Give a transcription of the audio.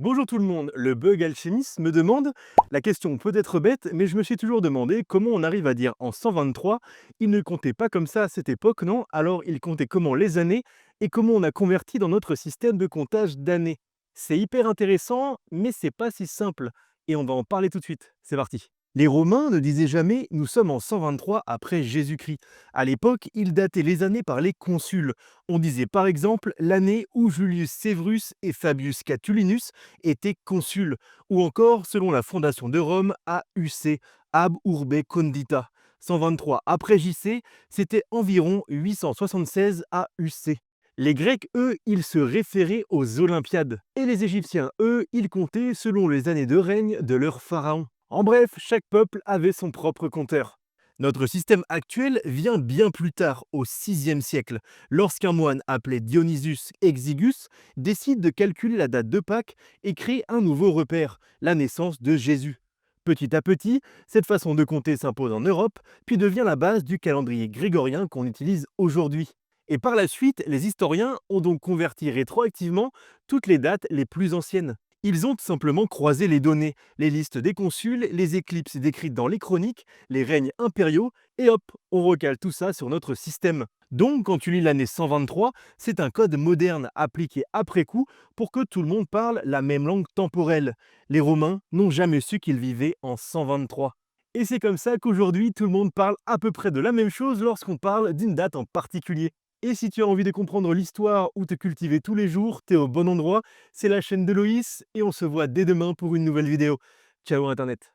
Bonjour tout le monde, le bug alchimiste me demande, la question peut être bête, mais je me suis toujours demandé comment on arrive à dire en 123, il ne comptait pas comme ça à cette époque, non? Alors il comptait comment les années et comment on a converti dans notre système de comptage d'années. C'est hyper intéressant, mais c'est pas si simple, et on va en parler tout de suite. C'est parti. Les Romains ne disaient jamais «nous sommes en 123 après Jésus-Christ». À l'époque, ils dataient les années par les consuls. On disait par exemple l'année où Julius Severus et Fabius Catulinus était consul, ou encore, selon la fondation de Rome, AUC, Ab Urbe Condita. 123 après JC, c'était environ 876 AUC. Les Grecs, eux, ils se référaient aux Olympiades. Et les Égyptiens, eux, ils comptaient selon les années de règne de leur pharaon. En bref, chaque peuple avait son propre compteur. Notre système actuel vient bien plus tard, au VIe siècle, lorsqu'un moine appelé Dionysius Exigus décide de calculer la date de Pâques et crée un nouveau repère, la naissance de Jésus. Petit à petit, cette façon de compter s'impose en Europe, puis devient la base du calendrier grégorien qu'on utilise aujourd'hui. Et par la suite, les historiens ont donc converti rétroactivement toutes les dates les plus anciennes. Ils ont tout simplement croisé les données, les listes des consuls, les éclipses décrites dans les chroniques, les règnes impériaux, et hop, on recale tout ça sur notre système. Donc, quand tu lis l'année 123, c'est un code moderne appliqué après coup pour que tout le monde parle la même langue temporelle. Les Romains n'ont jamais su qu'ils vivaient en 123. Et c'est comme ça qu'aujourd'hui, tout le monde parle à peu près de la même chose lorsqu'on parle d'une date en particulier. Et si tu as envie de comprendre l'histoire ou te cultiver tous les jours, t'es au bon endroit, c'est la chaîne de Loïs et on se voit dès demain pour une nouvelle vidéo. Ciao Internet.